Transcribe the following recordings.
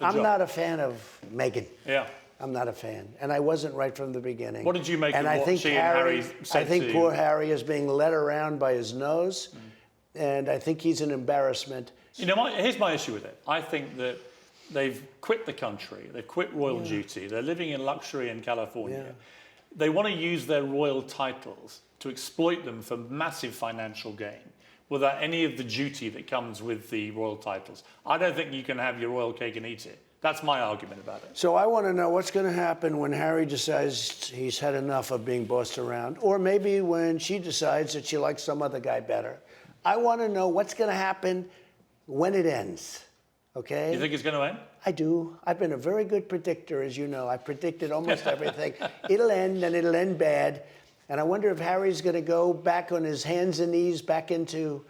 I'm not a fan of Meghan. Yeah. I'm not a fan, and I wasn't right from the beginning. What did you make of I what think she and Harry said I think to poor you? Harry is being led around by his nose, and I think he's an embarrassment. You know, here's my issue with it. I think that they've quit the country. They've quit royal duty. They're living in luxury in California. Yeah. They want to use their royal titles to exploit them for massive financial gain without any of the duty that comes with the royal titles. I don't think you can have your royal cake and eat it. That's my argument about it. So I want to know what's going to happen when Harry decides he's had enough of being bossed around, or maybe when she decides that she likes some other guy better. I want to know what's going to happen when it ends, okay? You think it's going to end? I do. I've been a very good predictor, as you know. I predicted almost everything. It'll end, and it'll end bad. And I wonder if Harry's going to go back on his hands and knees back into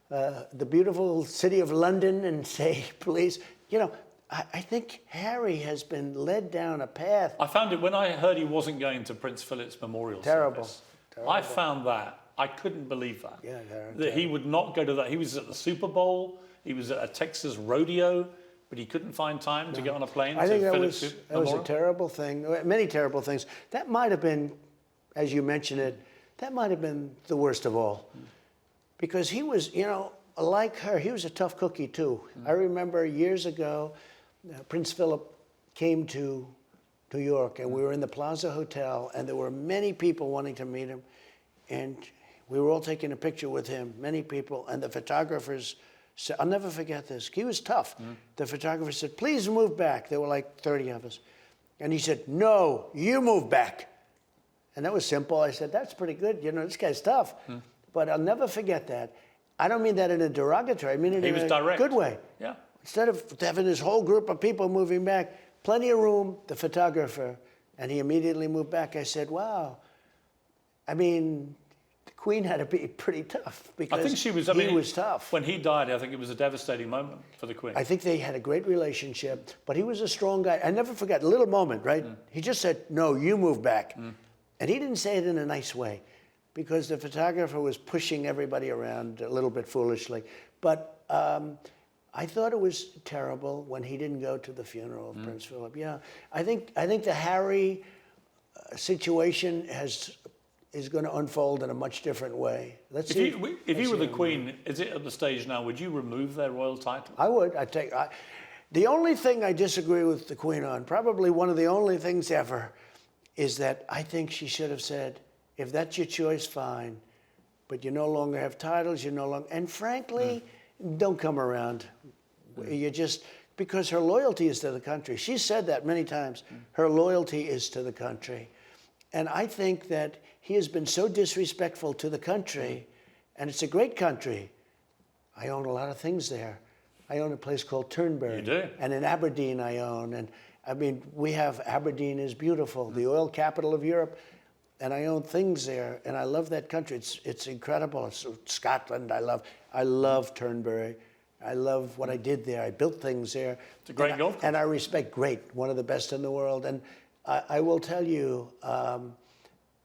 the beautiful city of London and say, please, you know, I think Harry has been led down a path. I found it when I heard he wasn't going to Prince Philip's memorial service. Terrible. I found that. I couldn't believe that. Yeah, that he would not go to that. He was at the Superbowl. He was at a Texas rodeo, but he couldn't find time to get on a plane I think to that Philip's was memorial. a terrible thing. Many terrible things. That might have been, as you mentioned it, that might have been the worst of all. Because he was, you know, like her, he was a tough cookie too. I remember years ago, Prince Philip came to New York, and we were in the Plaza Hotel, and there were many people wanting to meet him, and we were all taking a picture with him, many people, and the photographers said, I'll never forget this. He was tough. The photographer said, please move back. There were like 30 of us. And he said, no, you move back. And that was simple. I said, that's pretty good. You know, this guy's tough. But I'll never forget that. I don't mean that in a derogatory. I mean it in a good way. Yeah. Instead of having this whole group of people moving back, plenty of room, the photographer, and he immediately moved back. I said, wow. I mean, the Queen had to be pretty tough because I think she was, he was tough. When he died, I think it was a devastating moment for the Queen. I think they had a great relationship, but he was a strong guy. I never forget, a little moment, right? He just said, no, you move back. And he didn't say it in a nice way because the photographer was pushing everybody around a little bit foolishly. But I thought it was terrible when he didn't go to the funeral of Prince Philip. Yeah, I think the Harry situation is going to unfold in a much different way. Let's see. If you were the Queen, is it at the stage now, would you remove their royal title? I would. The only thing I disagree with the Queen on, probably one of the only things ever, is that I think she should have said, if that's your choice, fine, but you no longer have titles, you no longer, and frankly, don't come around. You just, because her loyalty is to the country. She said that many times. Her loyalty is to the country. And I think that he has been so disrespectful to the country, and it's a great country. I own a lot of things there. I own a place called Turnberry. You do? And in Aberdeen I own. And I mean, we have, Aberdeen is beautiful, the oil capital of Europe. And I own things there, and I love that country. It's incredible. It's Scotland. I love Turnberry. I love what I did there. I built things there. It's a great golf course. And I respect one of the best in the world. And I will tell you,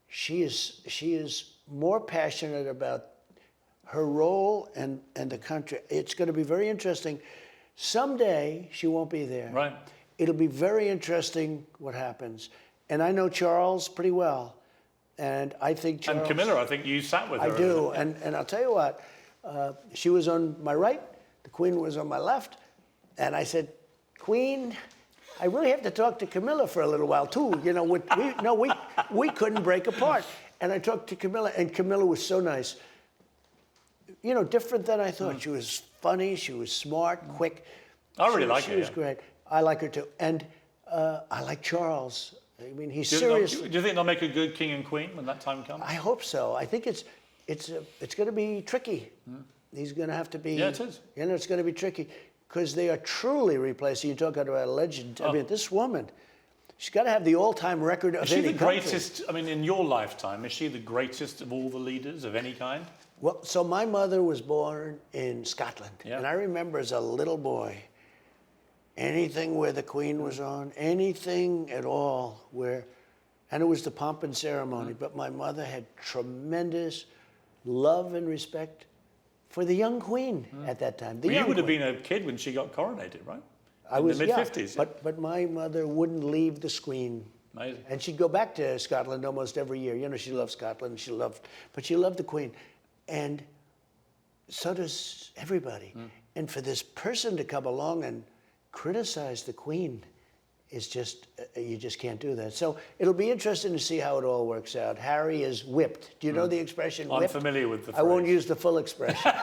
she is more passionate about her role and the country. It's going to be very interesting. Someday she won't be there. Right. It'll be very interesting what happens. And I know Charles pretty well. And I think Charles... And Camilla, I think you sat with her. I do. And I'll tell you what, she was on my right, the Queen was on my left, and I said, Queen, I really have to talk to Camilla for a little while too. You know, we couldn't break apart. And I talked to Camilla, and Camilla was so nice. You know, different than I thought. She was funny, she was smart, quick. I really like her. She was great. I like her too. And I like Charles. I mean, he's Do serious. you think they'll make a good king and queen when that time comes? I hope so. I think it's going to be tricky. He's going to have to be. Yeah, it is. You know, it's going to be tricky because they are truly replacing. You talk about a legend. I mean, this woman, she's got to have the all-time record of any country. Is she the greatest? I mean, in your lifetime, is she the greatest of all the leaders of any kind? Well, so my mother was born in Scotland, and I remember as a little boy. Anything where the Queen was on, anything at all where, and it was the pomp and ceremony, but my mother had tremendous love and respect for the young Queen at that time. You would have been a kid when she got coronated, right? in the mid-50s. But my mother wouldn't leave the screen. Amazing. And she'd go back to Scotland almost every year. You know, she loved Scotland. But she loved the Queen. And so does everybody. And for this person to come along and criticize the Queen is just, you just can't do that. So it'll be interesting to see how it all works out. Harry is whipped. Do you know the expression whipped? I'm familiar with the phrase. I won't use the full expression.